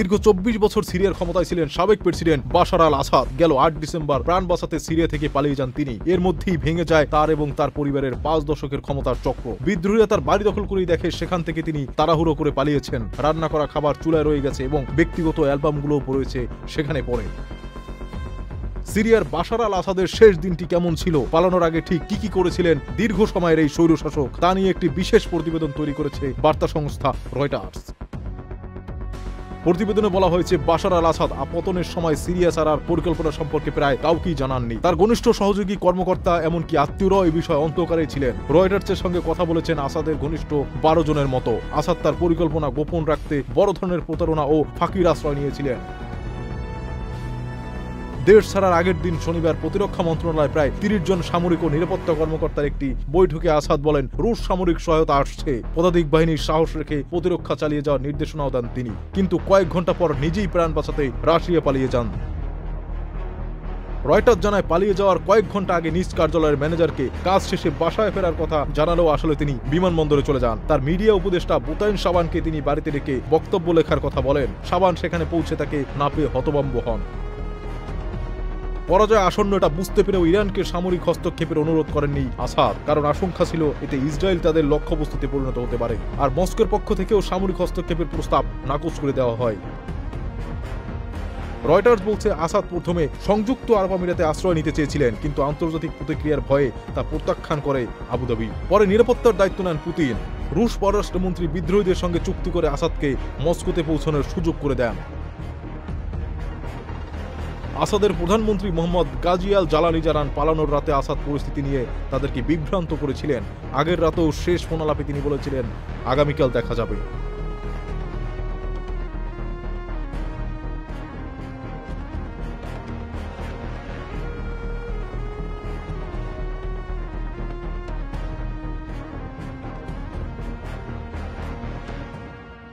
দীর্ঘ 24 বছর সিরিয়ার ক্ষমতায় ছিলেন সাবেক প্রেসিডেন্ট বাশার আল আসাদ। গেল 8 ডিসেম্বর প্রাণ বাঁচাতে সিরিয়া থেকে পালিয়ে যান তিনি। এর মধ্যেই ভেঙে যায় তার এবং তার পরিবারের 5 দশকের ক্ষমতার চক্র। বিদ্রোহীরা তার বাড়ি দখল করেই দেখে সেখান থেকে তিনি তাড়াহুড়ো করে পালিয়েছেন। রান্না করা খাবার চুলায় রয়ে গেছে এবং ব্যক্তিগত অ্যালবামগুলোও পড়েছে সেখানে পড়ে। সিরিয়ার বাশার আল আসাদের শেষ দিনটি কেমন ছিল, পালানোর আগে ঠিক কি করেছিলেন দীর্ঘ সময়ের এই স্বৈরশাসক, তা নিয়ে একটি বিশেষ প্রতিবেদন তৈরি করেছে বার্তা সংস্থা রয়টার্স। প্রতিবেদনে বলা হয়েছে বাশার আল আসাদ পতনের সময় সিরিয়া ছাড়ার পরিকল্পনা সম্পর্কে প্রায় কাউকেই জানাননি। তার ঘনিষ্ঠ সহযোগী কর্মকর্তা এমনকি আত্মীয়রাও এই বিষয়ে অন্ধকারে ছিলেন। রয়টার্সের সঙ্গে কথা বলেছেন আসাদের ঘনিষ্ঠ 12 জনের মতো। আসাদ তার পরিকল্পনা গোপন রাখতে বড় ধরনের প্রতারণা ও ফাঁকির আশ্রয় নিয়েছিলেন। দেশ ছাড়ার আগের দিন শনিবার প্রতিরক্ষা মন্ত্রণালয় প্রায় 30 জন সামরিক ও নিরাপত্তা কর্মকর্তার একটি বৈঠকে আসাদ বলেন রুশ সামরিক সহায়তা আসছে। পদাতিক বাহিনীর সাহস রেখে প্রতিরক্ষা চালিয়ে যাওয়ার নির্দেশনাও দেন তিনি, কিন্তু কয়েক ঘন্টা পর নিজেই প্রাণ বাঁচাতে রাশিয়া পালিয়ে যান। রয়টার্স জানায় পালিয়ে যাওয়ার কয়েক ঘন্টা আগে নিজ কার্যালয়ের ম্যানেজারকে কাজ শেষে বাসায় ফেরার কথা জানালেও আসলে তিনি বিমানবন্দরে চলে যান। তার মিডিয়া উপদেষ্টা বুতাইন শাবানকে তিনি বাড়িতে রেখে বক্তব্য লেখার কথা বলেন। শাবান সেখানে পৌঁছে তাকে না পেয়ে হতভম্ব হন। পরাজয় আসন্ন এটা বুঝতে পেরেও ইরানকে সামরিক হস্তক্ষেপের অনুরোধ করেননি আসাদ, কারণ আশঙ্কা ছিল এতে ইসরায়েল তাদের লক্ষ্যবস্তুতে পরিণত হতে পারে। আর মস্কোর পক্ষ থেকেও সামরিক হস্তক্ষেপের প্রস্তাব নাকচ করে দেওয়া হয়। রয়টার্স বলছে আসাদ প্রথমে সংযুক্ত আরব আমিরাতে আশ্রয় নিতে চেয়েছিলেন, কিন্তু আন্তর্জাতিক প্রতিক্রিয়ার ভয়ে তা প্রত্যাখ্যান করে আবুধাবি। পরে নিরাপত্তার দায়িত্ব নেন পুতিন। রুশ পররাষ্ট্রমন্ত্রী বিদ্রোহীদের সঙ্গে চুক্তি করে আসাদকে মস্কোতে পৌঁছানোর সুযোগ করে দেন। আসাদের প্রধানমন্ত্রী মোহাম্মদ গাজী আল জালালি জানান পালানোর রাতে আসাদ পরিস্থিতি নিয়ে তাদেরকে বিভ্রান্ত করেছিলেন। আগের রাতেও শেষ ফোনালাপে তিনি বলেছিলেন আগামীকাল দেখা যাবে।